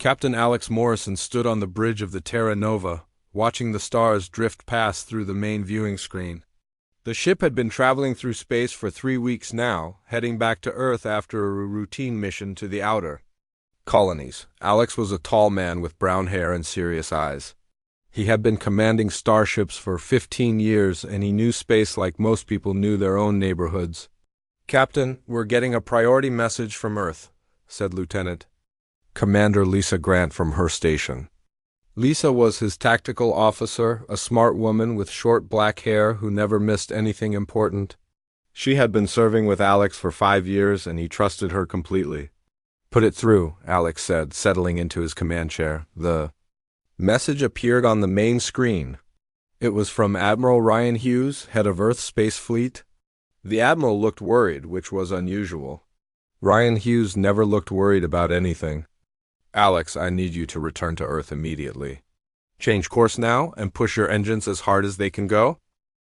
Captain Alex Morrison stood on the bridge of the Terra Nova, watching the stars drift past through the main viewing screen. The ship had been traveling through space for 3 weeks now, heading back to Earth after a routine mission to the outer colonies. Alex was a tall man with brown hair and serious eyes. He had been commanding starships for 15 years, and he knew space like most people knew their own neighborhoods. "Captain, we're getting a priority message from Earth," said Lieutenant Commander Lisa Grant from her station. Lisa was his tactical officer, a smart woman with short black hair who never missed anything important. She had been serving with Alex for 5 years, and he trusted her completely. "Put it through," Alex said, settling into his command chair. The message appeared on the main screen. It was from Admiral Ryan Hughes, head of Earth's Space Fleet. The Admiral looked worried, which was unusual. Ryan Hughes never looked worried about anything. "Alex, I need you to return to Earth immediately. Change course now and push your engines as hard as they can go.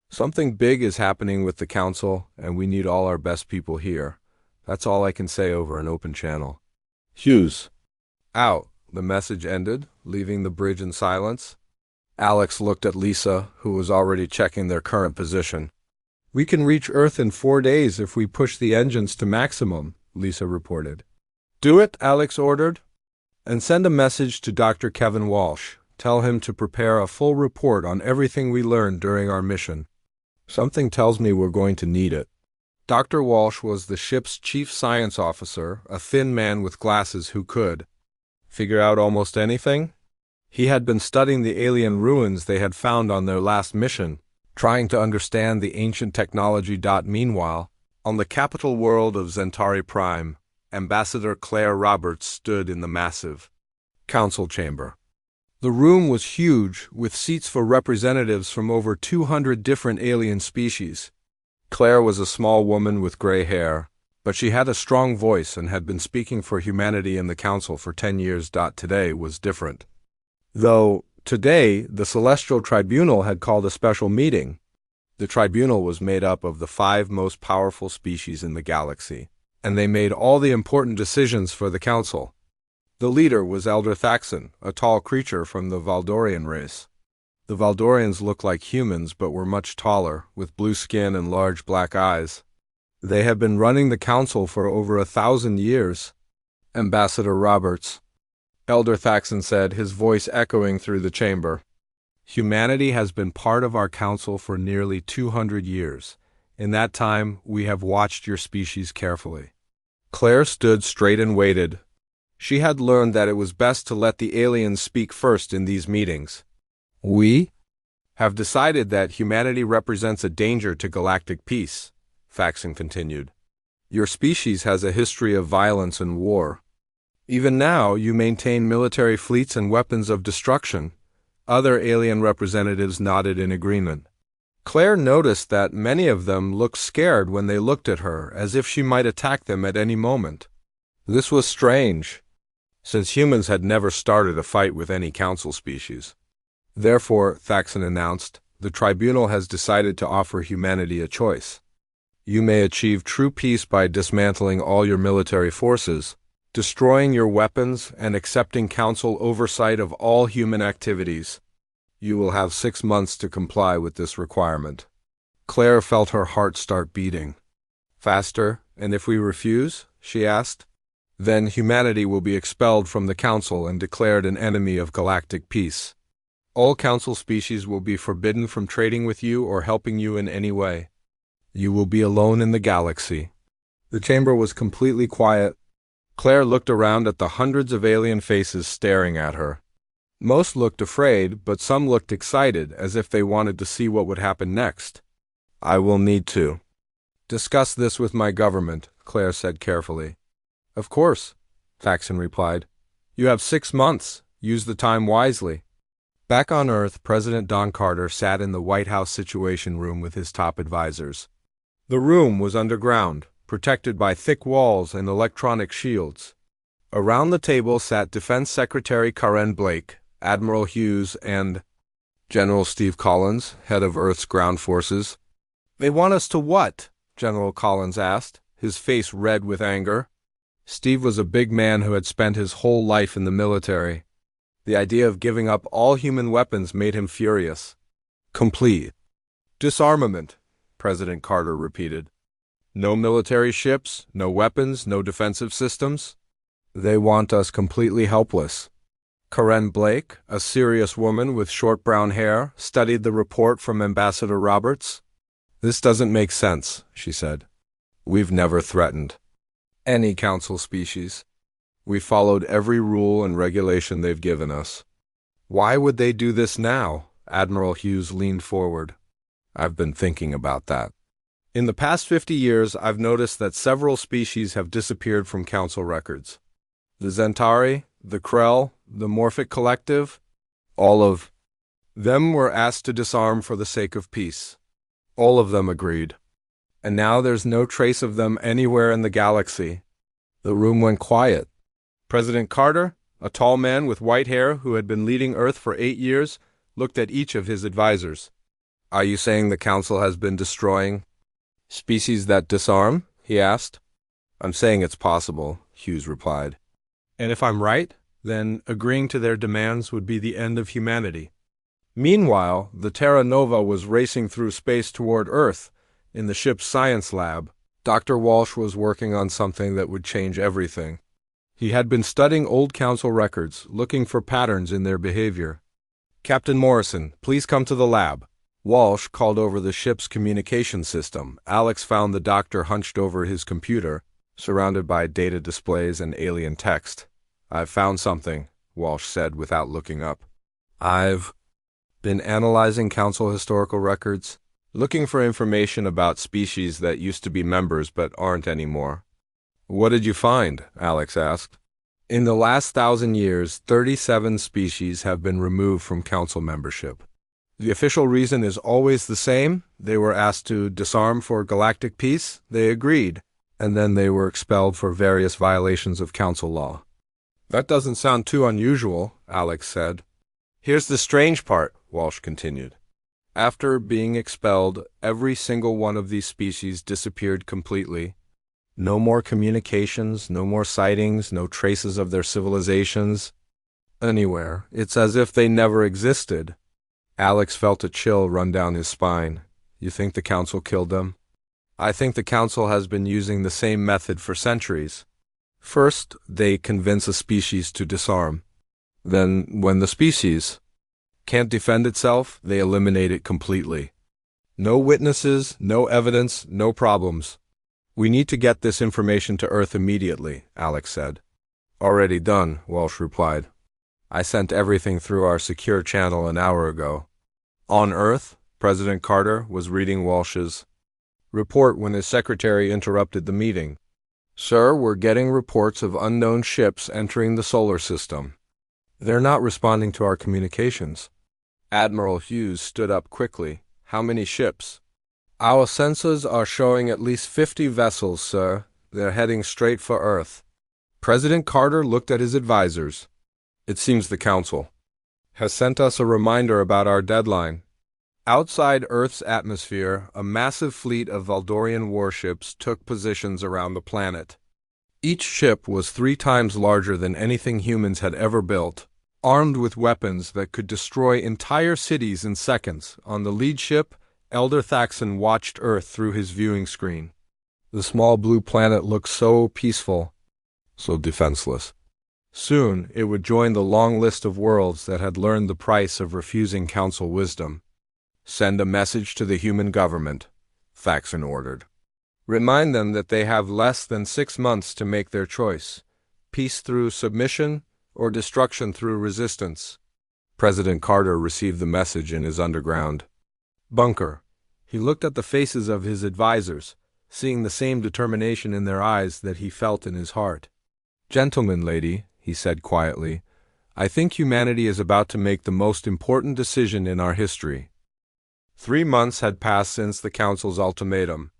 Something big is happening with the Council, and we need all our best people here. That's all I can say over an open channel." "Hughes." "Out." The message ended, leaving the bridge in silence. Alex looked at Lisa, who was already checking their current position. "We can reach Earth in 4 days if we push the engines to maximum," Lisa reported. "Do it," Alex ordered. "And send a message to Dr. Kevin Walsh. Tell him to prepare a full report on everything we learned during our mission. Something tells me we're going to need it." Dr. Walsh was the ship's chief science officer, a thin man with glasses who could figure out almost anything. He had been studying the alien ruins they had found on their last mission, trying to understand the ancient technology. Meanwhile, on the capital world of Centauri Prime, Ambassador Claire Roberts stood in the massive council chamber. The room was huge, with seats for representatives from over 200 different alien species. Claire was a small woman with gray hair, but she had a strong voice and had been speaking for humanity in the council for 10 years. Today was different. Though, today, the Celestial Tribunal had called a special meeting. The tribunal was made up of the 5 most powerful species in the galaxy, and they made all the important decisions for the council. The leader was Elder Thaxon, a tall creature from the Valdorian race. The Valdorians looked like humans but were much taller, with blue skin and large black eyes. They had been running the council for over 1,000 years. "Ambassador Roberts," Elder Thaxon said, his voice echoing through the chamber. "Humanity has been part of our council for nearly 200 years. In that time, we have watched your species carefully." Claire stood straight and waited. She had learned that it was best to let the aliens speak first in these meetings. "We have decided that humanity represents a danger to galactic peace," Thaxon continued. "Your species has a history of violence and war. Even now, you maintain military fleets and weapons of destruction." Other alien representatives nodded in agreement. Claire noticed that many of them looked scared when they looked at her, as if she might attack them at any moment. This was strange, since humans had never started a fight with any council species. "Therefore," Thaxon announced, "the tribunal has decided to offer humanity a choice. You may achieve true peace by dismantling all your military forces, destroying your weapons, and accepting council oversight of all human activities. You will have 6 months to comply with this requirement." Claire felt her heart start beating faster. "And if we refuse?" she asked. "Then humanity will be expelled from the council and declared an enemy of galactic peace. All council species will be forbidden from trading with you or helping you in any way. You will be alone in the galaxy." The chamber was completely quiet. Claire looked around at the hundreds of alien faces staring at her. Most looked afraid, but some looked excited, as if they wanted to see what would happen next. "I will need to discuss this with my government," Claire said carefully. "Of course," Thaxon replied. "You have 6 months. Use the time wisely." Back on Earth, President Don Carter sat in the White House Situation Room with his top advisors. The room was underground, protected by thick walls and electronic shields. Around the table sat Defense Secretary Karen Blake, Admiral Hughes, and General Steve Collins, head of Earth's ground forces. "They want us to what?" General Collins asked, his face red with anger. Steve was a big man who had spent his whole life in the military. The idea of giving up all human weapons made him furious. Complete disarmament, President Carter repeated. No military ships, no weapons, no defensive systems. They want us completely helpless. Karen Blake, a serious woman with short brown hair, studied the report from Ambassador Roberts. This doesn't make sense, she said. We've never threatened any council species. We followed every rule and regulation they've given us. Why would they do this now? Admiral Hughes leaned forward. I've been thinking about that. In the past 50 years, I've noticed that several species have disappeared from council records. The Zentari, the Krell, the Morphic Collective, all of them were asked to disarm for the sake of peace. All of them agreed. And now there's no trace of them anywhere in the galaxy. The room went quiet. President Carter, a tall man with white hair who had been leading Earth for 8 years, looked at each of his advisors. Are you saying the Council has been destroying species that disarm? He asked. I'm saying it's possible, Hughes replied. And if I'm right, then agreeing to their demands would be the end of humanity. Meanwhile, the Terra Nova was racing through space toward Earth. In the ship's science lab, Dr. Walsh was working on something that would change everything. He had been studying old council records, looking for patterns in their behavior. Captain Morrison, please come to the lab. Walsh called over the ship's communication system. Alex found the doctor hunched over his computer, surrounded by data displays and alien text. I've found something, Walsh said without looking up. I've been analyzing council historical records, looking for information about species that used to be members but aren't anymore. What did you find? Alex asked. In the last 1,000 years, 37 species have been removed from council membership. The official reason is always the same. They were asked to disarm for galactic peace. They agreed, and then they were expelled for various violations of council law. That doesn't sound too unusual, Alex said. Here's the strange part, Walsh continued. After being expelled, every single one of these species disappeared completely. No more communications, no more sightings, no traces of their civilizations anywhere. It's as if they never existed. Alex felt a chill run down his spine. You think the council killed them? I think the council has been using the same method for centuries. First, they convince a species to disarm. Then, when the species can't defend itself, they eliminate it completely. No witnesses, no evidence, no problems. We need to get this information to Earth immediately, Alex said. Already done, Walsh replied. I sent everything through our secure channel an hour ago. On Earth, President Carter was reading Walsh's report when his secretary interrupted the meeting. Sir, we're getting reports of unknown ships entering the solar system. They're not responding to our communications. Admiral Hughes stood up quickly. How many ships? Our sensors are showing at least 50 vessels, sir. They're heading straight for Earth. President Carter looked at his advisors. It seems the Council has sent us a reminder about our deadline. Outside Earth's atmosphere, a massive fleet of Valdorian warships took positions around the planet. Each ship was 3 times larger than anything humans had ever built, armed with weapons that could destroy entire cities in seconds. On the lead ship, Elder Thaxon watched Earth through his viewing screen. The small blue planet looked so peaceful, so defenseless. Soon, it would join the long list of worlds that had learned the price of refusing council wisdom. Send a message to the human government, Thaxon ordered. Remind them that they have less than 6 months to make their choice. Peace through submission or destruction through resistance. President Carter received the message in his underground bunker. He looked at the faces of his advisors, seeing the same determination in their eyes that he felt in his heart. Gentlemen, lady, he said quietly, I think humanity is about to make the most important decision in our history. 3 months had passed since the Council's ultimatum.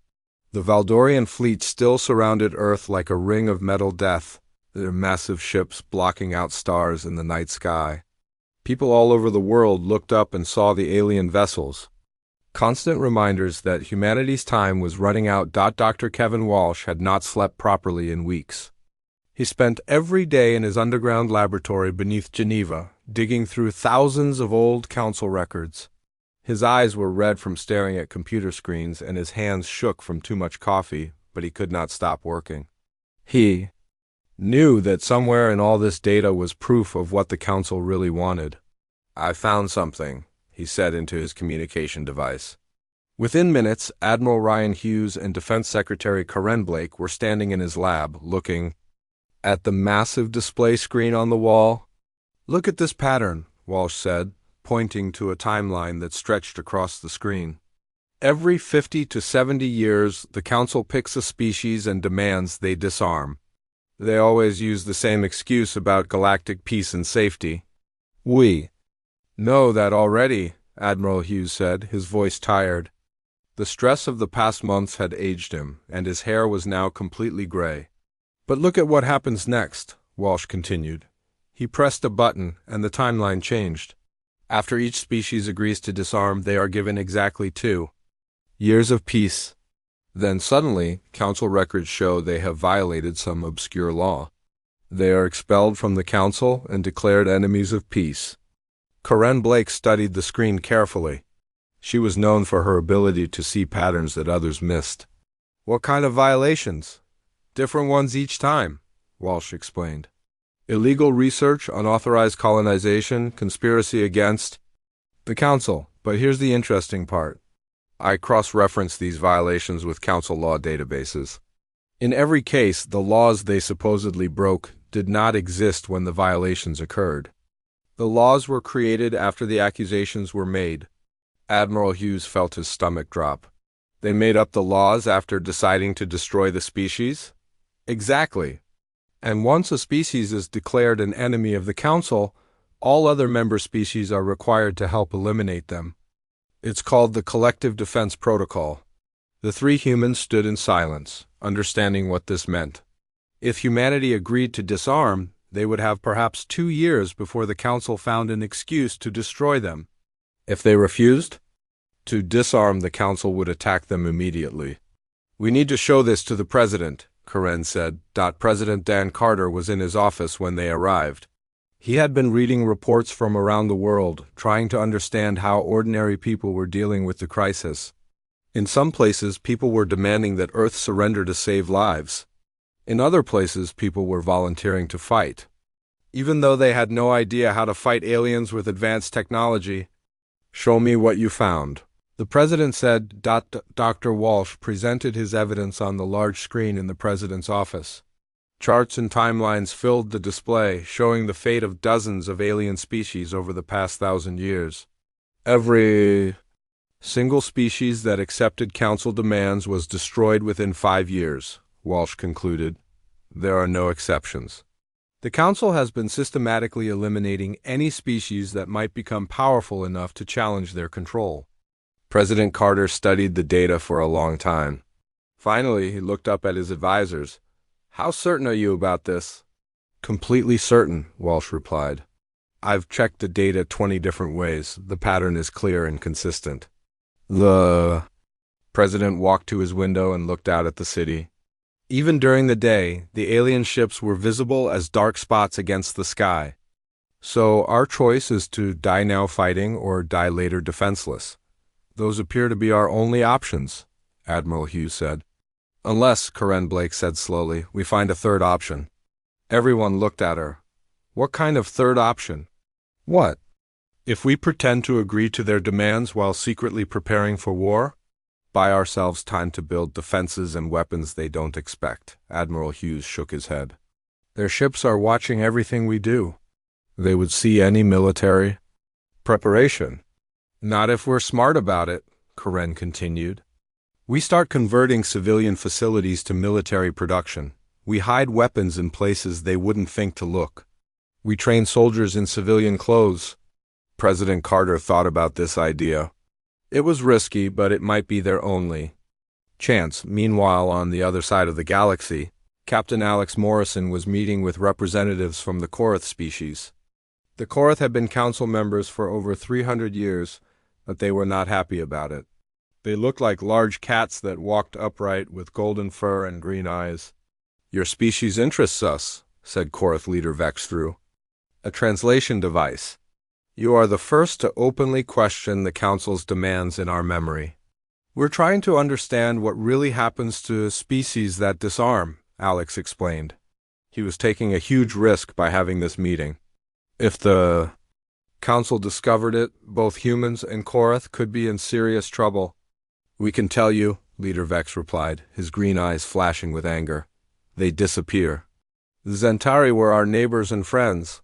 The Valdorian fleet still surrounded Earth like a ring of metal death, their massive ships blocking out stars in the night sky. People all over the world looked up and saw the alien vessels. Constant reminders that humanity's time was running out. Dr. Kevin Walsh had not slept properly in weeks. He spent every day in his underground laboratory beneath Geneva, digging through thousands of old council records. His eyes were red from staring at computer screens, and his hands shook from too much coffee, but he could not stop working. He knew that somewhere in all this data was proof of what the council really wanted. "I found something," he said into his communication device. Within minutes, Admiral Ryan Hughes and Defense Secretary Karen Blake were standing in his lab, looking at the massive display screen on the wall. "Look at this pattern," Walsh said, pointing to a timeline that stretched across the screen. "Every 50 to 70 years, the Council picks a species and demands they disarm. They always use the same excuse about galactic peace and safety." "We know that already," Admiral Hughes said, his voice tired. The stress of the past months had aged him, and his hair was now completely gray. "But look at what happens next," Walsh continued. He pressed a button, and the timeline changed. After each species agrees to disarm, they are given exactly 2 years of peace. Then suddenly, Council records show they have violated some obscure law. They are expelled from the Council and declared enemies of peace. Karen Blake studied the screen carefully. She was known for her ability to see patterns that others missed. "What kind of violations?" "Different ones each time," Walsh explained. "Illegal research, unauthorized colonization, conspiracy against the Council. But here's the interesting part. I cross-referenced these violations with Council law databases. In every case, the laws they supposedly broke did not exist when the violations occurred. The laws were created after the accusations were made." Admiral Hughes felt his stomach drop. "They made up the laws after deciding to destroy the species?" "Exactly. And once a species is declared an enemy of the Council, all other member species are required to help eliminate them. It's called the Collective Defense Protocol." The 3 humans stood in silence, understanding what this meant. If humanity agreed to disarm, they would have perhaps 2 years before the Council found an excuse to destroy them. If they refused to disarm, the Council would attack them immediately. "We need to show this to the President," Karen said. President Dan Carter was in his office when they arrived. He had been reading reports from around the world, trying to understand how ordinary people were dealing with the crisis. In some places, people were demanding that Earth surrender to save lives. In other places, people were volunteering to fight, even though they had no idea how to fight aliens with advanced technology. "Show me what you found," the president said. Dr. Walsh presented his evidence on the large screen in the president's office. Charts and timelines filled the display, showing the fate of dozens of alien species over the past 1,000 years. Every single species that accepted Council demands was destroyed within 5 years, Walsh concluded. There are no exceptions. The Council has been systematically eliminating any species that might become powerful enough to challenge their control. President Carter studied the data for a long time. Finally, he looked up at his advisors. "How certain are you about this?" "Completely certain," Walsh replied. "I've checked the data 20 different ways. The pattern is clear and consistent." The president walked to his window and looked out at the city. Even during the day, the alien ships were visible as dark spots against the sky. "So our choice is to die now fighting or die later defenseless. Those appear to be our only options," Admiral Hughes said. "Unless," Karen Blake said slowly, "we find a third option." Everyone looked at her. "What kind of third option?" "What? If we pretend to agree to their demands while secretly preparing for war? Buy ourselves time to build defenses and weapons they don't expect." Admiral Hughes shook his head. "Their ships are watching everything we do. They would see any military preparation." "Not if we're smart about it," Karen continued. "We start converting civilian facilities to military production. We hide weapons in places they wouldn't think to look. We train soldiers in civilian clothes." President Carter thought about this idea. It was risky, but it might be their only chance. Meanwhile, on the other side of the galaxy, Captain Alex Morrison was meeting with representatives from the Korath species. The Korath had been council members for over 300 years, but they were not happy about it. They looked like large cats that walked upright with golden fur and green eyes. "Your species interests us," said Korath leader Vex through. A translation device. You are the first to openly question the Council's demands in our memory. We're trying to understand what really happens to species that disarm, Alex explained. He was taking a huge risk by having this meeting. If the Council discovered it, both humans and Korath could be in serious trouble. We can tell you, Leader Vex replied, his green eyes flashing with anger. They disappear. The Zentari were our neighbors and friends.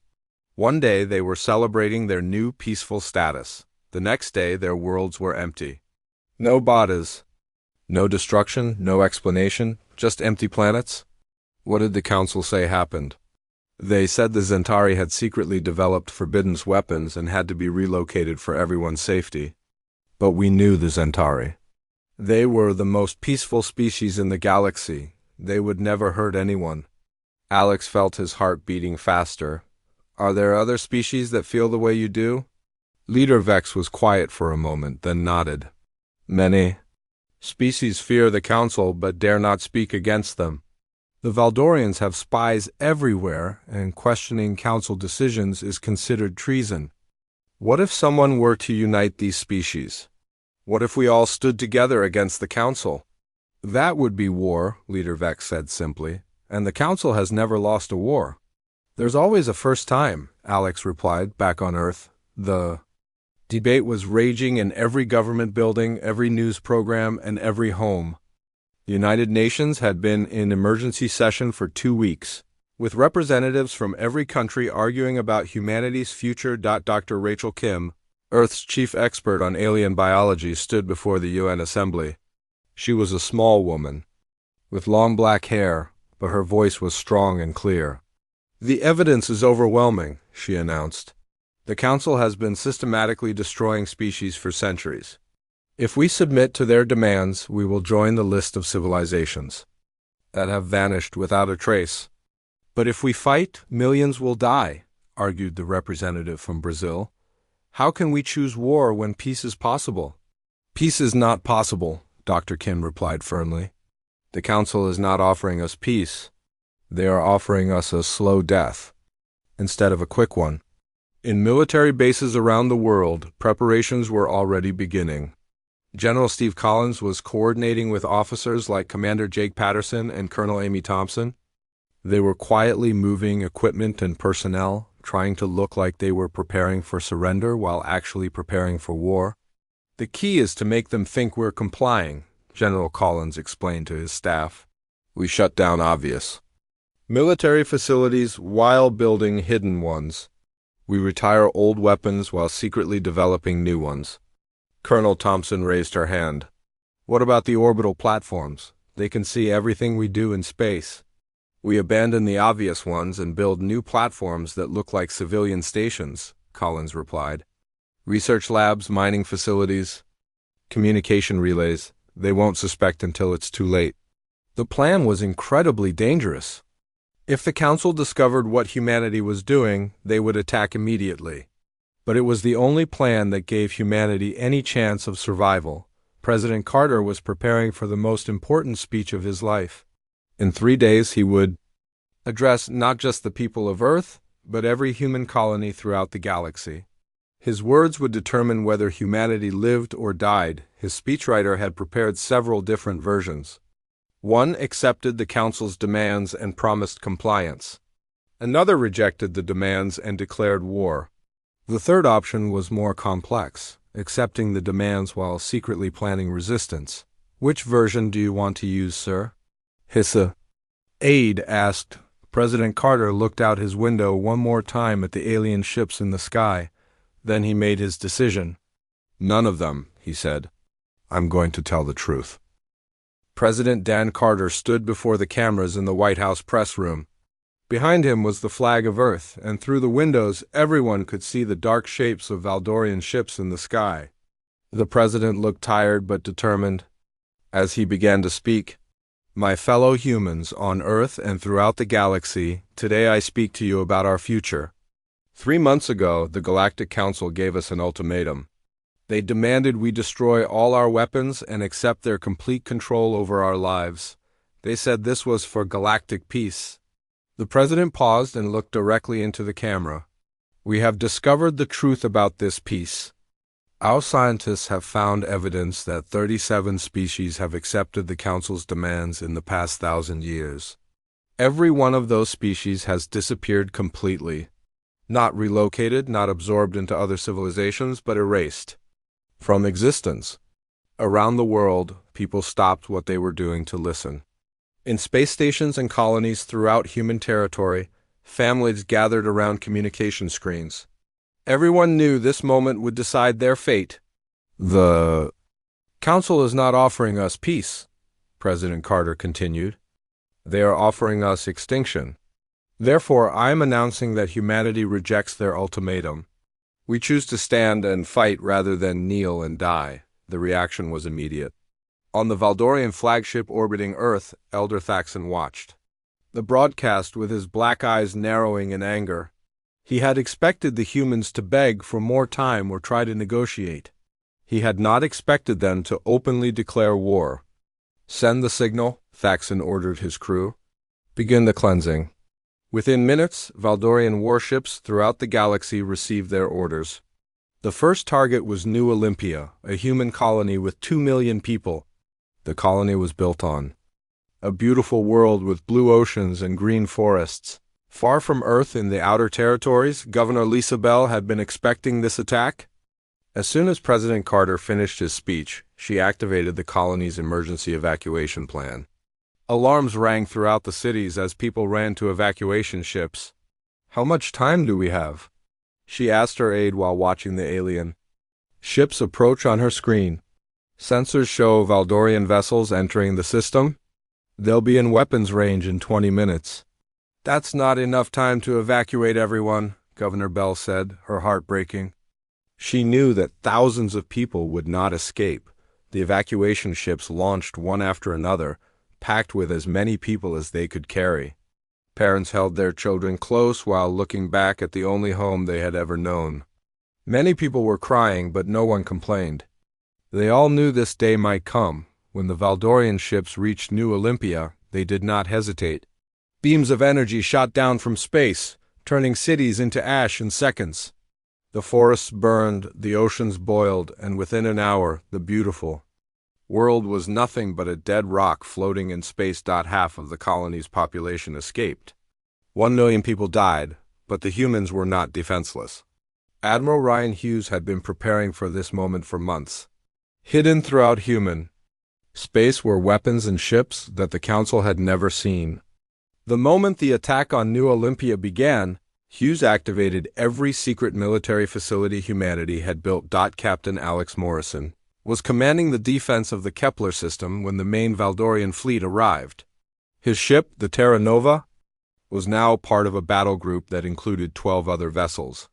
One day they were celebrating their new peaceful status. The next day their worlds were empty. No bodies. No destruction, no explanation, just empty planets. What did the Council say happened? They said the Zentari had secretly developed forbidden weapons and had to be relocated for everyone's safety. But we knew the Zentari. They were the most peaceful species in the galaxy. They would never hurt anyone. Alex felt his heart beating faster. Are there other species that feel the way you do? Leader Vex was quiet for a moment, then nodded. Many species fear the Council but dare not speak against them. The Valdorians have spies everywhere, and questioning Council decisions is considered treason. What if someone were to unite these species? What if we all stood together against the Council? That would be war, Leader Vex said simply, and the Council has never lost a war. There's always a first time, Alex replied, back on Earth. The debate was raging in every government building, every news program, and every home. The United Nations had been in emergency session for 2 weeks, with representatives from every country arguing about humanity's future. Dr. Rachel Kim, Earth's chief expert on alien biology, stood before the UN Assembly. She was a small woman, with long black hair, but her voice was strong and clear. The evidence is overwhelming, she announced. The Council has been systematically destroying species for centuries. If we submit to their demands, we will join the list of civilizations that have vanished without a trace. But if we fight, millions will die, argued the representative from Brazil. How can we choose war when peace is possible? Peace is not possible, Dr. Kim replied firmly. The Council is not offering us peace. They are offering us a slow death, instead of a quick one. In military bases around the world, preparations were already beginning. General Steve Collins was coordinating with officers like Commander Jake Patterson and Colonel Amy Thompson. They were quietly moving equipment and personnel, trying to look like they were preparing for surrender while actually preparing for war. The key is to make them think we're complying, General Collins explained to his staff. We shut down obvious military facilities while building hidden ones. We retire old weapons while secretly developing new ones. Colonel Thompson raised her hand. What about the orbital platforms? They can see everything we do in space. We abandon the obvious ones and build new platforms that look like civilian stations, Collins replied. Research labs, mining facilities, communication relays. They won't suspect until it's too late. The plan was incredibly dangerous. If the Council discovered what humanity was doing, they would attack immediately. But it was the only plan that gave humanity any chance of survival. President Carter was preparing for the most important speech of his life. In 3 days he would address not just the people of Earth, but every human colony throughout the galaxy. His words would determine whether humanity lived or died. His speechwriter had prepared several different versions. One accepted the Council's demands and promised compliance. Another rejected the demands and declared war. The third option was more complex, accepting the demands while secretly planning resistance. Which version do you want to use, sir? His aide asked. President Carter looked out his window one more time at the alien ships in the sky. Then he made his decision. None of them, he said. I'm going to tell the truth. President Dan Carter stood before the cameras in the White House press room. Behind him was the flag of Earth, and through the windows everyone could see the dark shapes of Valdorian ships in the sky. The president looked tired but determined. As he began to speak, My fellow humans on Earth and throughout the galaxy, today I speak to you about our future. 3 months ago, the Galactic Council gave us an ultimatum. They demanded we destroy all our weapons and accept their complete control over our lives. They said this was for galactic peace. The president paused and looked directly into the camera. "We have discovered the truth about this piece. Our scientists have found evidence that 37 species have accepted the Council's demands in the past 1,000 years. Every one of those species has disappeared completely. Not relocated, not absorbed into other civilizations, but erased from existence. Around the world, people stopped what they were doing to listen. In space stations and colonies throughout human territory, families gathered around communication screens. Everyone knew this moment would decide their fate. The Council is not offering us peace," President Carter continued. "They are offering us extinction. Therefore, I am announcing that humanity rejects their ultimatum. We choose to stand and fight rather than kneel and die." The reaction was immediate. On the Valdorian flagship orbiting Earth, Elder Thaxon watched the broadcast with his black eyes narrowing in anger. He had expected the humans to beg for more time or try to negotiate. He had not expected them to openly declare war. "Send the signal," Thaxon ordered his crew. "Begin the cleansing." Within minutes, Valdorian warships throughout the galaxy received their orders. The first target was New Olympia, a human colony with 2 million people. The colony was built on a beautiful world with blue oceans and green forests. Far from Earth in the outer territories, Governor Lisa Bell had been expecting this attack. As soon as President Carter finished his speech, she activated the colony's emergency evacuation plan. Alarms rang throughout the cities as people ran to evacuation ships. "How much time do we have?" she asked her aide while watching the alien ships approach on her screen. "Sensors show Valdorian vessels entering the system. They'll be in weapons range in 20 minutes. "That's not enough time to evacuate everyone," Governor Bell said, her heart breaking. She knew that thousands of people would not escape. The evacuation ships launched one after another, packed with as many people as they could carry. Parents held their children close while looking back at the only home they had ever known. Many people were crying, but no one complained. They all knew this day might come. When the Valdorian ships reached New Olympia, they did not hesitate. Beams of energy shot down from space, turning cities into ash in seconds. The forests burned, the oceans boiled, and within an hour, the beautiful world was nothing but a dead rock floating in space. Half of the colony's population escaped. 1 million people died, but the humans were not defenseless. Admiral Ryan Hughes had been preparing for this moment for months. Hidden throughout human space were weapons and ships that the Council had never seen. The moment the attack on New Olympia began, Hughes activated every secret military facility humanity had built. Captain Alex Morrison was commanding the defense of the Kepler system when the main Valdorian fleet arrived. His ship, the Terra Nova, was now part of a battle group that included 12 other vessels.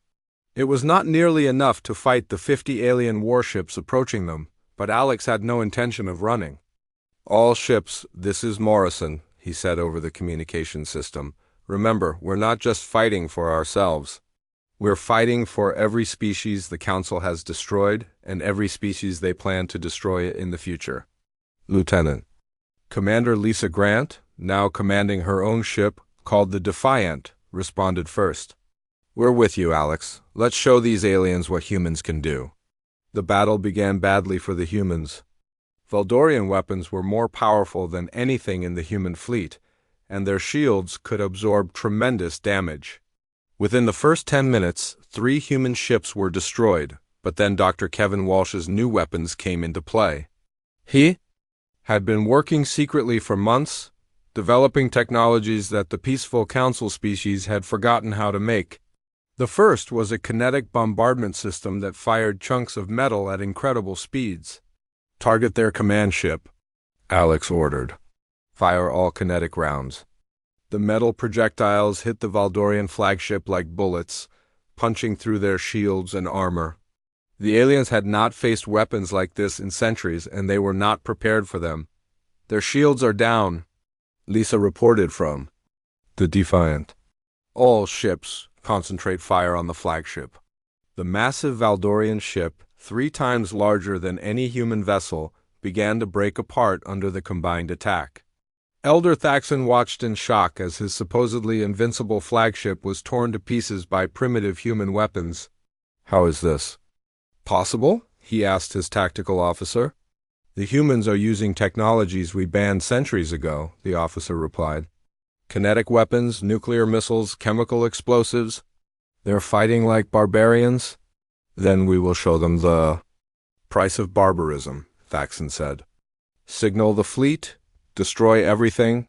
It was not nearly enough to fight the 50 alien warships approaching them, but Alex had no intention of running. "All ships, this is Morrison," he said over the communication system. "Remember, we're not just fighting for ourselves. We're fighting for every species the Council has destroyed and every species they plan to destroy in the future." Lieutenant Commander Lisa Grant, now commanding her own ship, called the Defiant, responded first. "We're with you, Alex. Let's show these aliens what humans can do." The battle began badly for the humans. Valdorian weapons were more powerful than anything in the human fleet, and their shields could absorb tremendous damage. Within the first 10 minutes, 3 human ships were destroyed, but then Dr. Kevin Walsh's new weapons came into play. He had been working secretly for months, developing technologies that the peaceful Council species had forgotten how to make. The first was a kinetic bombardment system that fired chunks of metal at incredible speeds. "Target their command ship," Alex ordered. "Fire all kinetic rounds." The metal projectiles hit the Valdorian flagship like bullets, punching through their shields and armor. The aliens had not faced weapons like this in centuries, and they were not prepared for them. "Their shields are down," Lisa reported from the Defiant. "All ships, concentrate fire on the flagship." The massive Valdorian ship, 3 times larger than any human vessel, began to break apart under the combined attack. Elder Thaxon watched in shock as his supposedly invincible flagship was torn to pieces by primitive human weapons. "How is this possible?" he asked his tactical officer. "The humans are using technologies we banned centuries ago," the officer replied. "Kinetic weapons, nuclear missiles, chemical explosives. They're fighting like barbarians? Then we will show them the price of barbarism," Thaxon said. "Signal the fleet, destroy everything,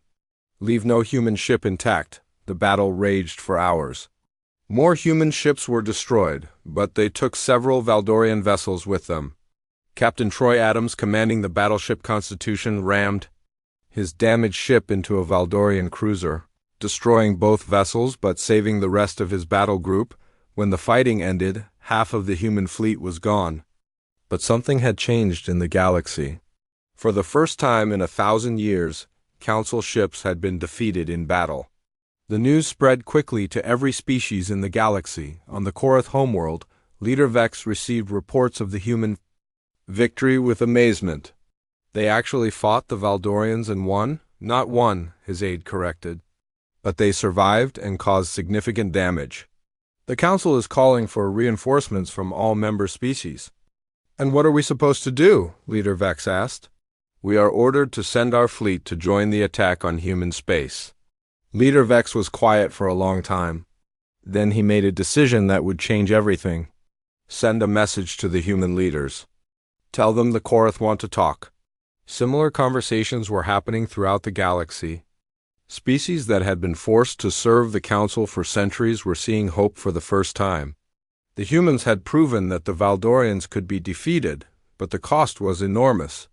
leave no human ship intact." The battle raged for hours. More human ships were destroyed, but they took several Valdorian vessels with them. Captain Troy Adams, commanding the battleship Constitution, rammed his damaged ship into a Valdorian cruiser, destroying both vessels but saving the rest of his battle group. When the fighting ended, half of the human fleet was gone. But something had changed in the galaxy. For the first time in 1,000 years, Council ships had been defeated in battle. The news spread quickly to every species in the galaxy. On the Korath homeworld, Leader Vex received reports of the human victory with amazement. "They actually fought the Valdorians and won?" "Not won," his aide corrected. "But they survived and caused significant damage. The Council is calling for reinforcements from all member species." "And what are we supposed to do?" Leader Vex asked. "We are ordered to send our fleet to join the attack on human space." Leader Vex was quiet for a long time. Then he made a decision that would change everything. "Send a message to the human leaders. Tell them the Korath want to talk." Similar conversations were happening throughout the galaxy. Species that had been forced to serve the Council for centuries were seeing hope for the first time. The humans had proven that the Valdorians could be defeated, but the cost was enormous.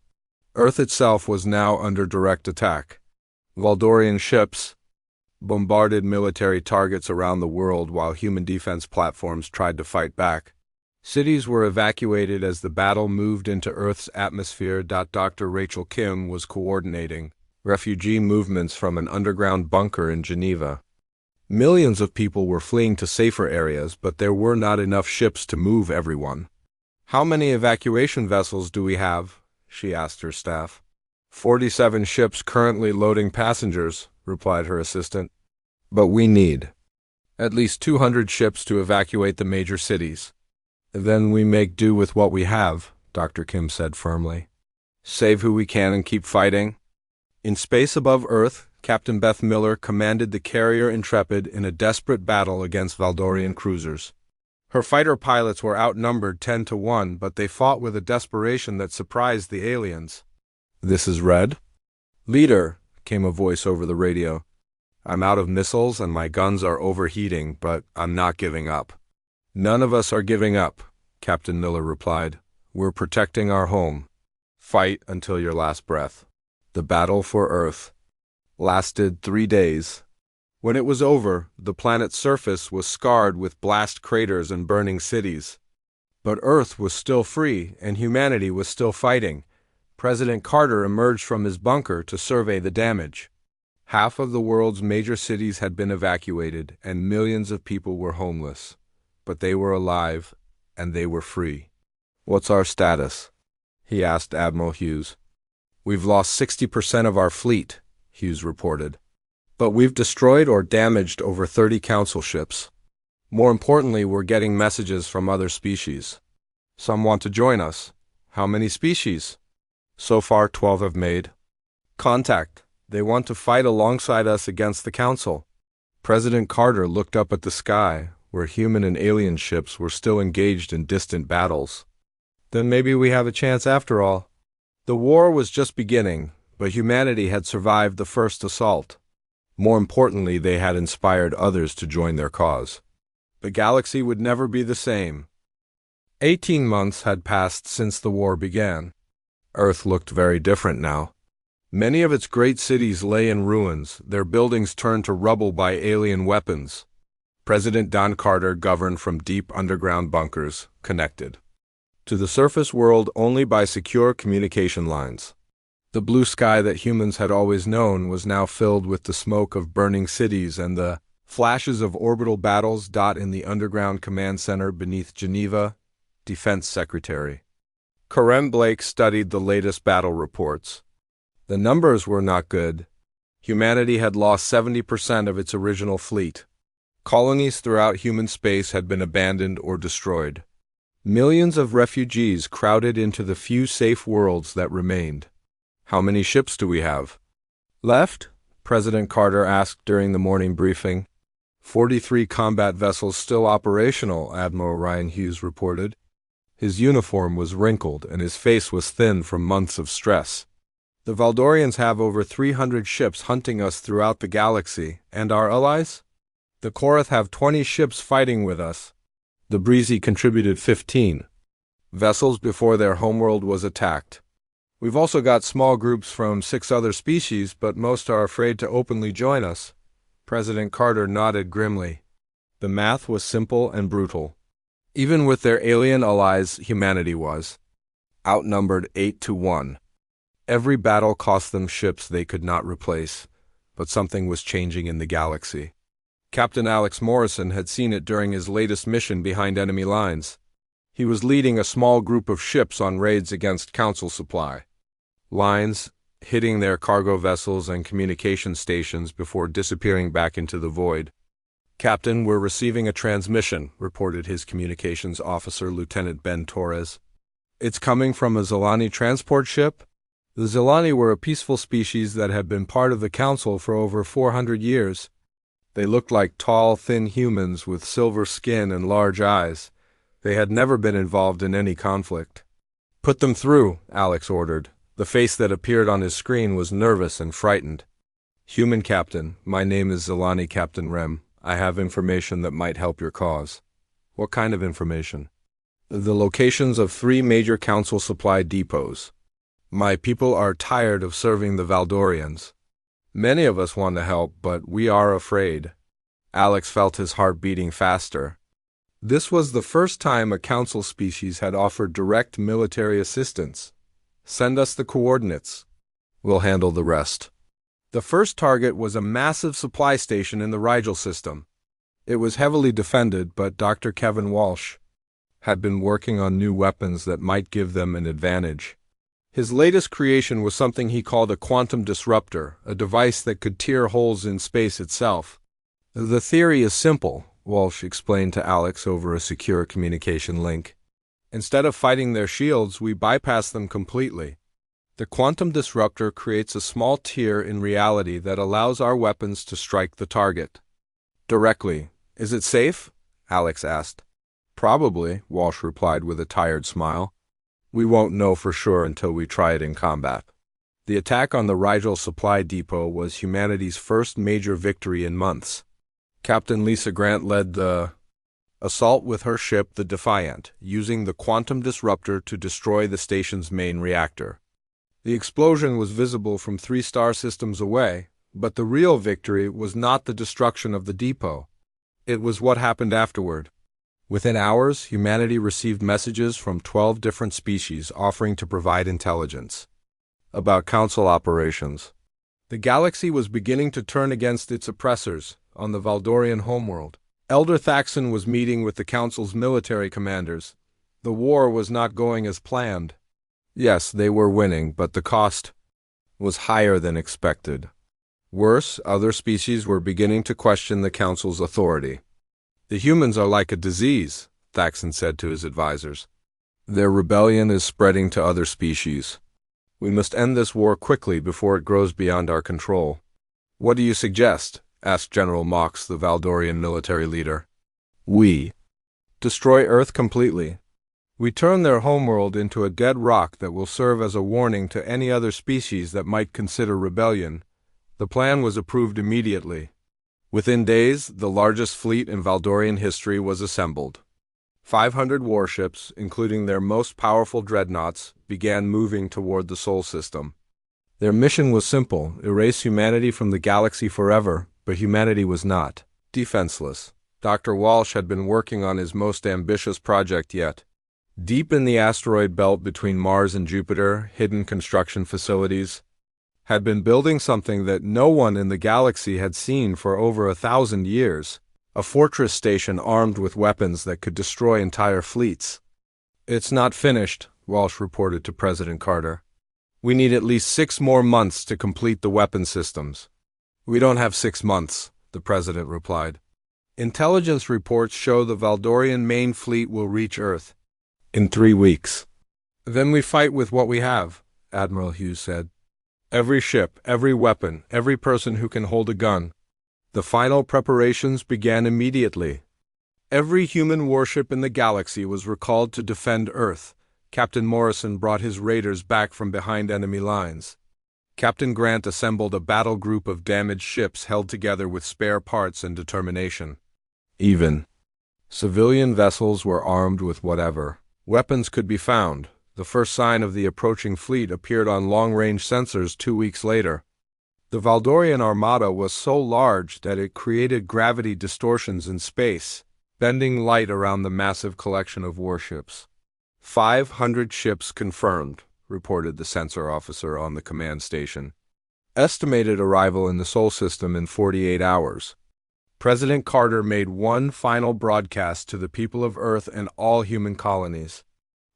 Earth itself was now under direct attack. Valdorian ships bombarded military targets around the world while human defense platforms tried to fight back. Cities were evacuated as the battle moved into Earth's atmosphere. Dr. Rachel Kim was coordinating refugee movements from an underground bunker in Geneva. Millions of people were fleeing to safer areas, but there were not enough ships to move everyone. "How many evacuation vessels do we have?" she asked her staff. 47 ships currently loading passengers," replied her assistant. "But we need at least 200 ships to evacuate the major cities." "Then we make do with what we have," Dr. Kim said firmly. "Save who we can and keep fighting." In space above Earth, Captain Beth Miller commanded the carrier Intrepid in a desperate battle against Valdorian cruisers. Her fighter pilots were outnumbered 10 to 1, but they fought with a desperation that surprised the aliens. "This is Red?" "Leader," came a voice over the radio. "I'm out of missiles and my guns are overheating, but I'm not giving up." "None of us are giving up," Captain Miller replied. "We're protecting our home. Fight until your last breath." The battle for Earth lasted 3 days. When it was over, the planet's surface was scarred with blast craters and burning cities. But Earth was still free, and humanity was still fighting. President Carter emerged from his bunker to survey the damage. Half of the world's major cities had been evacuated, and millions of people were homeless. But they were alive, and they were free. "What's our status?" he asked Admiral Hughes. "We've lost 60% of our fleet," Hughes reported. "But we've destroyed or damaged over 30 Council ships. More importantly, we're getting messages from other species. Some want to join us." "How many species?" "So far, 12 have made contact. They want to fight alongside us against the Council." President Carter looked up at the sky, where human and alien ships were still engaged in distant battles. "Then maybe we have a chance after all." The war was just beginning, but humanity had survived the first assault. More importantly, they had inspired others to join their cause. The galaxy would never be the same. 18 months had passed since the war began. Earth looked very different now. Many of its great cities lay in ruins, their buildings turned to rubble by alien weapons. President Don Carter governed from deep underground bunkers, connected to the surface world only by secure communication lines. The blue sky that humans had always known was now filled with the smoke of burning cities and the flashes of orbital battles. In the underground command center beneath Geneva, Defense Secretary Karen Blake studied the latest battle reports. The numbers were not good. Humanity had lost 70% of its original fleet. Colonies throughout human space had been abandoned or destroyed. Millions of refugees crowded into the few safe worlds that remained. "How many ships do we have left?" President Carter asked during the morning briefing. 43 combat vessels still operational, Admiral Ryan Hughes reported. His uniform was wrinkled and his face was thin from months of stress. "The Valdorians have over 300 ships hunting us throughout the galaxy, and our allies? The Korath have 20 ships fighting with us. The Breezy contributed 15 vessels before their homeworld was attacked. We've also got small groups from 6 other species, but most are afraid to openly join us." President Carter nodded grimly. The math was simple and brutal. Even with their alien allies, humanity was outnumbered 8-1. Every battle cost them ships they could not replace, but something was changing in the galaxy. Captain Alex Morrison had seen it during his latest mission behind enemy lines. He was leading a small group of ships on raids against Council supply lines, hitting their cargo vessels and communication stations before disappearing back into the void. "Captain, we're receiving a transmission," reported his communications officer, Lieutenant Ben Torres. "It's coming from a Zilani transport ship?" The Zilani were a peaceful species that had been part of the Council for over 400 years. They looked like tall, thin humans with silver skin and large eyes. They had never been involved in any conflict. "Put them through," Alex ordered. The face that appeared on his screen was nervous and frightened. "Human Captain, my name is Zilani Captain Rem. I have information that might help your cause." "What kind of information?" "The locations of 3 major Council supply depots. My people are tired of serving the Valdorians. Many of us want to help, but we are afraid." Alex felt his heart beating faster. This was the first time a Council species had offered direct military assistance. "Send us the coordinates. We'll handle the rest." The first target was a massive supply station in the Rigel system. It was heavily defended, but Dr. Kevin Walsh had been working on new weapons that might give them an advantage. His latest creation was something he called a quantum disruptor, a device that could tear holes in space itself. "The theory is simple," Walsh explained to Alex over a secure communication link. "Instead of fighting their shields, we bypass them completely. The quantum disruptor creates a small tear in reality that allows our weapons to strike the target directly. Is it safe?" Alex asked. "Probably," Walsh replied with a tired smile. "We won't know for sure until we try it in combat." The attack on the Rigel supply depot was humanity's first major victory in months. Captain Lisa Grant led the assault with her ship, the Defiant, using the quantum disruptor to destroy the station's main reactor. The explosion was visible from 3 star systems away, but the real victory was not the destruction of the depot. It was what happened afterward. Within hours, humanity received messages from 12 different species offering to provide intelligence about Council operations. The galaxy was beginning to turn against its oppressors on the Valdorian homeworld. Elder Thaxon was meeting with the Council's military commanders. The war was not going as planned. Yes, they were winning, but the cost was higher than expected. Worse, other species were beginning to question the Council's authority. "The humans are like a disease," Thaxon said to his advisors. "Their rebellion is spreading to other species. We must end this war quickly before it grows beyond our control." "What do you suggest?" asked General Mox, the Valdorian military leader. "We destroy Earth completely. We turn their homeworld into a dead rock that will serve as a warning to any other species that might consider rebellion." The plan was approved immediately. Within days, the largest fleet in Valdorian history was assembled. 500 warships, including their most powerful dreadnoughts, began moving toward the Sol system. Their mission was simple: erase humanity from the galaxy forever, but humanity was not defenseless. Dr. Walsh had been working on his most ambitious project yet. Deep in the asteroid belt between Mars and Jupiter, hidden construction facilities had been building something that no one in the galaxy had seen for over 1,000 years, a fortress station armed with weapons that could destroy entire fleets. "It's not finished," Walsh reported to President Carter. "We need at least 6 more months to complete the weapon systems." "We don't have 6 months," the president replied. "Intelligence reports show the Valdorian main fleet will reach Earth in 3 weeks. Then we fight with what we have," Admiral Hughes said. "Every ship, every weapon, every person who can hold a gun." The final preparations began immediately. Every human warship in the galaxy was recalled to defend Earth. Captain Morrison brought his raiders back from behind enemy lines. Captain Grant assembled a battle group of damaged ships held together with spare parts and determination. Even civilian vessels were armed with whatever weapons could be found. The first sign of the approaching fleet appeared on long-range sensors 2 weeks later. The Valdorian armada was so large that it created gravity distortions in space, bending light around the massive collection of warships. 500 ships confirmed, reported the sensor officer on the command station. Estimated arrival in the Sol system in 48 hours. President Carter made one final broadcast to the people of Earth and all human colonies.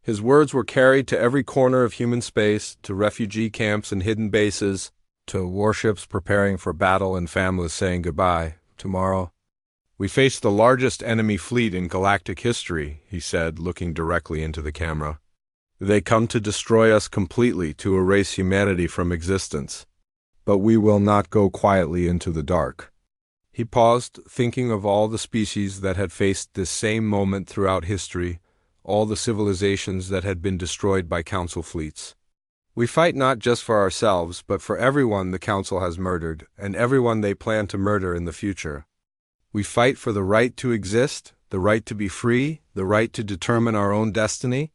His words were carried to every corner of human space, to refugee camps and hidden bases, to warships preparing for battle and families saying goodbye. Tomorrow, we face the largest enemy fleet in galactic history, he said, looking directly into the camera. They come to destroy us completely, to erase humanity from existence. But we will not go quietly into the dark. He paused, thinking of all the species that had faced this same moment throughout history, all the civilizations that had been destroyed by Council fleets. We fight not just for ourselves, but for everyone the Council has murdered, and everyone they plan to murder in the future. We fight for the right to exist, the right to be free, the right to determine our own destiny.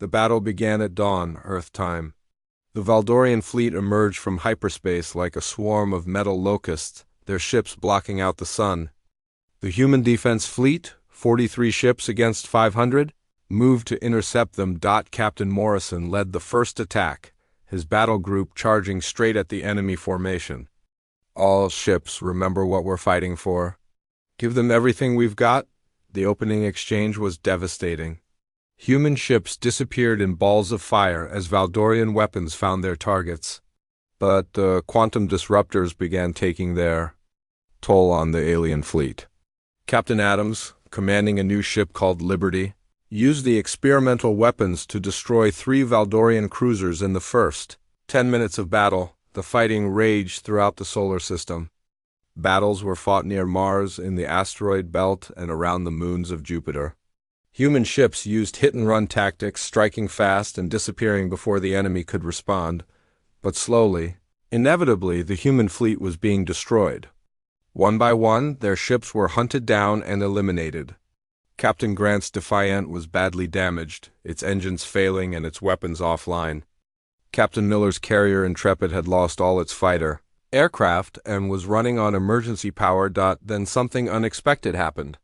The battle began at dawn, Earth time. The Valdorian fleet emerged from hyperspace like a swarm of metal locusts, their ships blocking out the sun. The human defense fleet, 43 ships against 500, moved to intercept them. Captain Morrison led the first attack, his battle group charging straight at the enemy formation. "All ships, remember what we're fighting for. Give them everything we've got." The opening exchange was devastating. Human ships disappeared in balls of fire as Valdorian weapons found their targets. But the quantum disruptors began taking their toll on the alien fleet. Captain Adams, commanding a new ship called Liberty, used the experimental weapons to destroy 3 Valdorian cruisers in the first 10 minutes of battle. The fighting raged throughout the solar system. Battles were fought near Mars, in the asteroid belt, and around the moons of Jupiter. Human ships used hit-and-run tactics, striking fast and disappearing before the enemy could respond. But slowly, inevitably, the human fleet was being destroyed. One by one, their ships were hunted down and eliminated. Captain Grant's Defiant was badly damaged, its engines failing and its weapons offline. Captain Miller's carrier Intrepid had lost all its fighter aircraft and was running on emergency power. Then something unexpected happened.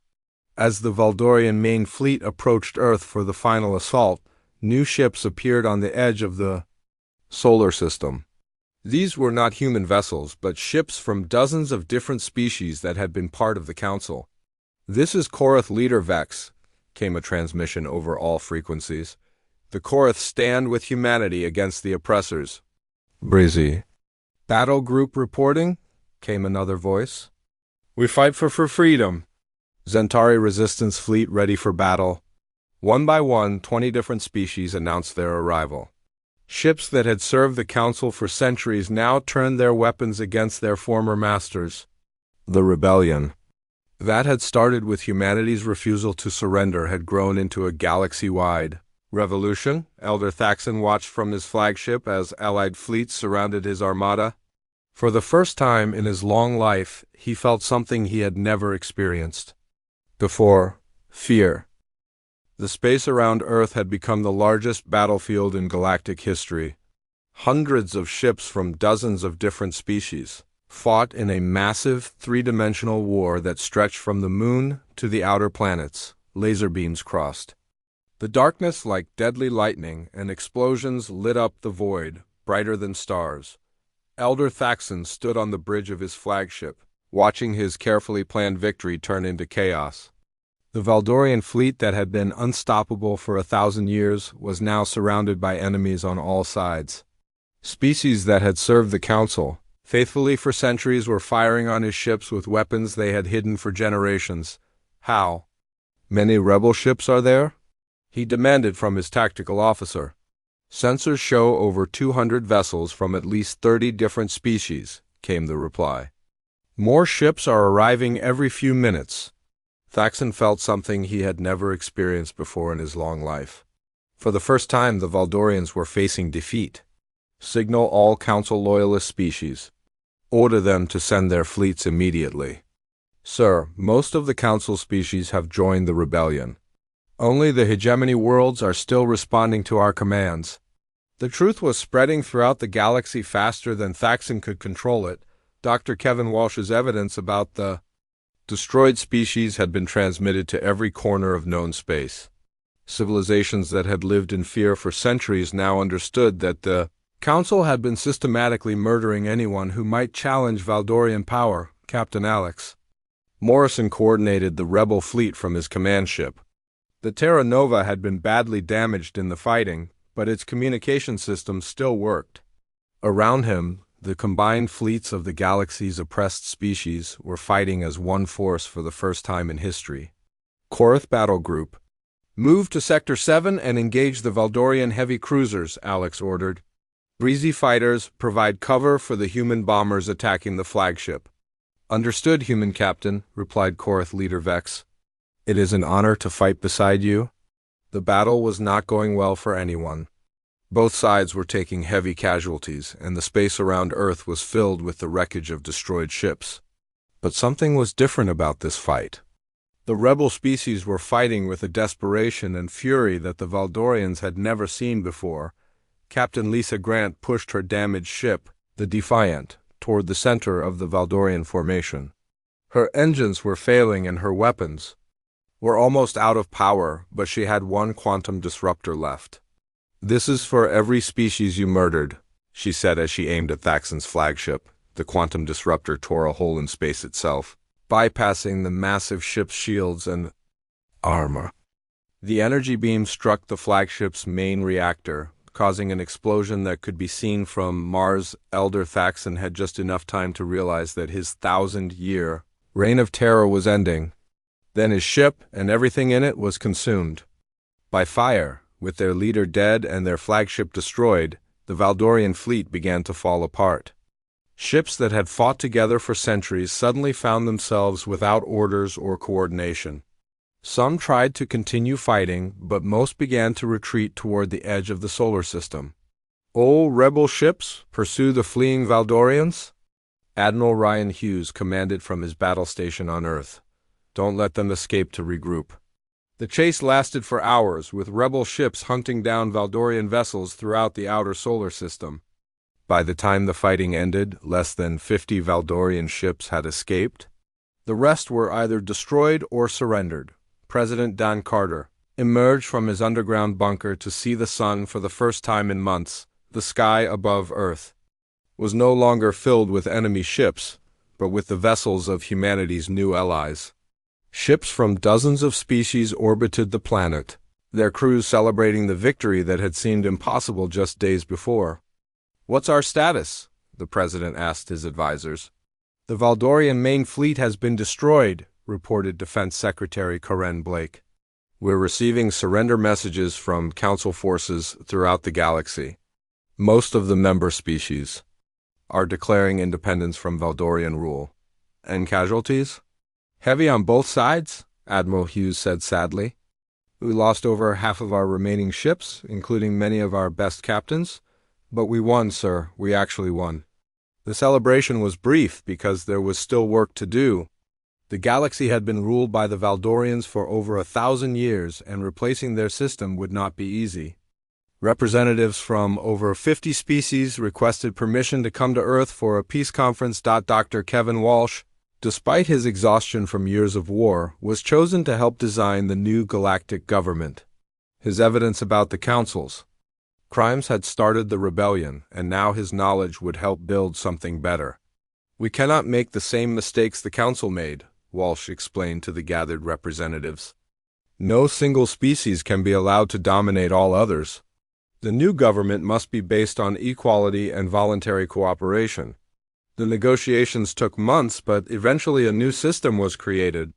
As the Valdorian main fleet approached Earth for the final assault, new ships appeared on the edge of the solar system. These were not human vessels, but ships from dozens of different species that had been part of the Council. "This is Korath Leader Vex," came a transmission over all frequencies. "The Korath stand with humanity against the oppressors." "Breezy." "Battle group reporting," came another voice. "We fight for freedom." Zentari resistance fleet ready for battle. One by one, 20 different species announced their arrival. Ships that had served the Council for centuries now turned their weapons against their former masters. The rebellion that had started with humanity's refusal to surrender had grown into a galaxy-wide revolution. Elder Thaxon watched from his flagship as Allied fleets surrounded his armada. For the first time in his long life, he felt something he had never experienced before: fear. The space around Earth had become the largest battlefield in galactic history. Hundreds of ships from dozens of different species fought in a massive, three-dimensional war that stretched from the moon to the outer planets. Laser beams crossed the darkness like deadly lightning, and explosions lit up the void, brighter than stars. Elder Thaxon stood on the bridge of his flagship, watching his carefully planned victory turn into chaos. The Valdorian fleet that had been unstoppable for 1,000 years was now surrounded by enemies on all sides. Species that had served the Council, faithfully for centuries, were firing on his ships with weapons they had hidden for generations. How many rebel ships are there? He demanded from his tactical officer. Sensors show over 200 vessels from at least 30 different species, came the reply. More ships are arriving every few minutes. Thaxon felt something he had never experienced before in his long life. For the first time, the Valdorians were facing defeat. Signal all Council Loyalist species. Order them to send their fleets immediately. Sir, most of the Council species have joined the rebellion. Only the hegemony worlds are still responding to our commands. The truth was spreading throughout the galaxy faster than Thaxon could control it. Dr. Kevin Walsh's evidence about the destroyed species had been transmitted to every corner of known space. Civilizations that had lived in fear for centuries now understood that the Council had been systematically murdering anyone who might challenge Valdorian power. Captain Alex Morrison coordinated the rebel fleet from his command ship. The Terra Nova had been badly damaged in the fighting, but its communication system still worked. Around him, the combined fleets of the galaxy's oppressed species were fighting as one force for the first time in history. Korath Battle Group. Move to Sector 7 and engage the Valdorian heavy cruisers, Alex ordered. Breezy fighters provide cover for the human bombers attacking the flagship. Understood, human captain, replied Korath leader Vex. It is an honor to fight beside you. The battle was not going well for anyone. Both sides were taking heavy casualties, and the space around Earth was filled with the wreckage of destroyed ships. But something was different about this fight. The rebel species were fighting with a desperation and fury that the Valdorians had never seen before. Captain Lisa Grant pushed her damaged ship, the Defiant, toward the center of the Valdorian formation. Her engines were failing and her weapons were almost out of power, but she had one quantum disruptor left. This is for every species you murdered, she said as she aimed at Thaxon's flagship. The quantum disruptor tore a hole in space itself, bypassing the massive ship's shields and armor. The energy beam struck the flagship's main reactor, causing an explosion that could be seen from Mars. Elder Thaxon had just enough time to realize that his 1,000-year reign of terror was ending. Then his ship and everything in it was consumed by fire. With their leader dead and their flagship destroyed, the Valdorian fleet began to fall apart. Ships that had fought together for centuries suddenly found themselves without orders or coordination. Some tried to continue fighting, but most began to retreat toward the edge of the solar system. "All rebel ships, pursue the fleeing Valdorians," Admiral Ryan Hughes commanded from his battle station on Earth. "Don't let them escape to regroup." The chase lasted for hours, with rebel ships hunting down Valdorian vessels throughout the outer solar system. By the time the fighting ended, less than 50 Valdorian ships had escaped. The rest were either destroyed or surrendered. President Don Carter emerged from his underground bunker to see the sun for the first time in months. The sky above Earth was no longer filled with enemy ships, but with the vessels of humanity's new allies. Ships from dozens of species orbited the planet, their crews celebrating the victory that had seemed impossible just days before. "What's our status?" the president asked his advisors. "The Valdorian main fleet has been destroyed," reported Defense Secretary Karen Blake. "We're receiving surrender messages from Council forces throughout the galaxy. Most of the member species are declaring independence from Valdorian rule." "And casualties?" "Heavy on both sides," Admiral Hughes said sadly. "We lost over half of our remaining ships, including many of our best captains. But we won, sir. We actually won." The celebration was brief because there was still work to do. The galaxy had been ruled by the Valdorians for over 1,000 years, and replacing their system would not be easy. Representatives from over 50 species requested permission to come to Earth for a peace conference. Dr. Kevin Walsh, despite his exhaustion from years of war, was chosen to help design the new galactic government. His evidence about the councils crimes had started the rebellion, and now his knowledge would help build something better. "We cannot make the same mistakes the council made," Walsh explained to the gathered representatives. "No single species can be allowed to dominate all others. The new government must be based on equality and voluntary cooperation. The negotiations took months, but eventually a new system was created.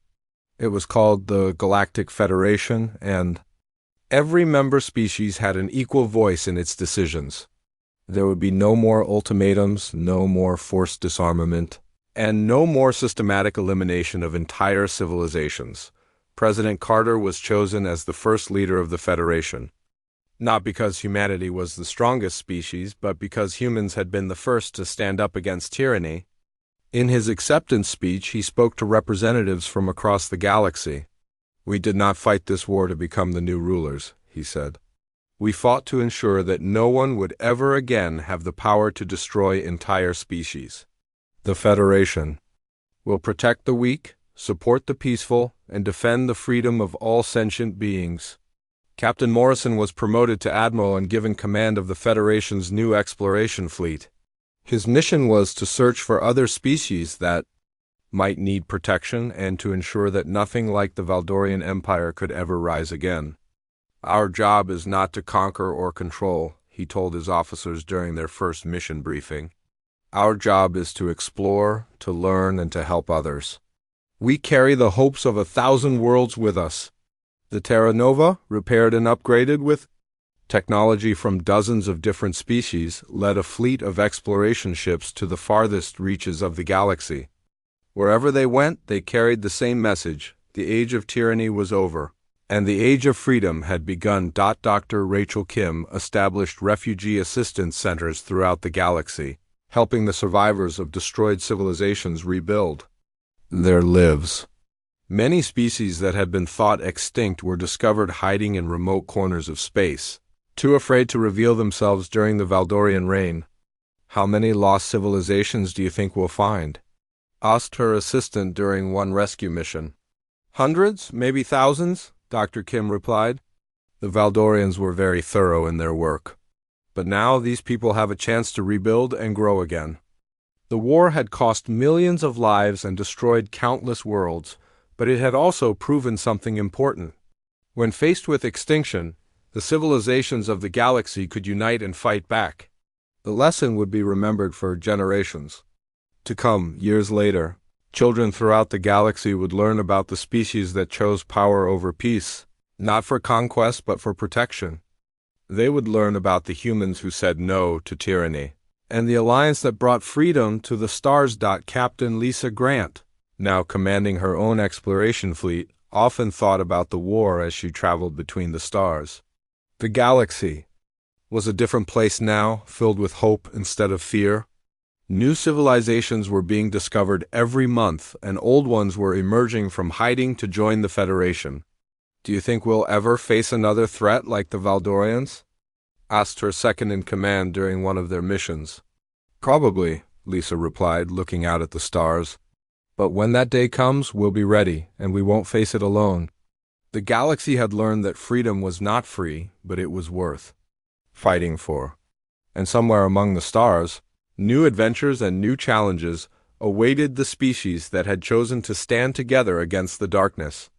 It was called the Galactic Federation, and every member species had an equal voice in its decisions. There would be no more ultimatums, no more forced disarmament, and no more systematic elimination of entire civilizations. President Carter was chosen as the first leader of the Federation. Not because humanity was the strongest species, but because humans had been the first to stand up against tyranny. In his acceptance speech, he spoke to representatives from across the galaxy. "We did not fight this war to become the new rulers," he said. "We fought to ensure that no one would ever again have the power to destroy entire species. The Federation will protect the weak, support the peaceful, and defend the freedom of all sentient beings." Captain Morrison was promoted to admiral and given command of the Federation's new exploration fleet. His mission was to search for other species that might need protection and to ensure that nothing like the Valdorian Empire could ever rise again. "Our job is not to conquer or control," he told his officers during their first mission briefing. "Our job is to explore, to learn, and to help others. We carry the hopes of 1,000 worlds with us." The Terra Nova, repaired and upgraded with technology from dozens of different species, led a fleet of exploration ships to the farthest reaches of the galaxy. Wherever they went, they carried the same message: the age of tyranny was over, and the age of freedom had begun. Dr. Rachel Kim established refugee assistance centers throughout the galaxy, helping the survivors of destroyed civilizations rebuild their lives. Many species that had been thought extinct were discovered hiding in remote corners of space, too afraid to reveal themselves during the Valdorian reign. "How many lost civilizations do you think we'll find?" asked her assistant during one rescue mission. "Hundreds, maybe thousands," Dr. Kim replied. The Valdorians were very thorough in their work. But now these people have a chance to rebuild and grow again. The war had cost millions of lives and destroyed countless worlds, but it had also proven something important. When faced with extinction, the civilizations of the galaxy could unite and fight back. The lesson would be remembered for generations to come. Years later, children throughout the galaxy would learn about the species that chose power over peace, not for conquest but for protection. They would learn about the humans who said no to tyranny, and the alliance that brought freedom to the stars. Captain Lisa Grant, now commanding her own exploration fleet, often thought about the war as she traveled between the stars. The galaxy was a different place now, filled with hope instead of fear. New civilizations were being discovered every month, and old ones were emerging from hiding to join the Federation. "Do you think we'll ever face another threat like the Valdorians?" asked her second-in-command during one of their missions. "Probably," Lisa replied, looking out at the stars. "But when that day comes, we'll be ready, and we won't face it alone." The galaxy had learned that freedom was not free, but it was worth fighting for. And somewhere among the stars, new adventures and new challenges awaited the species that had chosen to stand together against the darkness.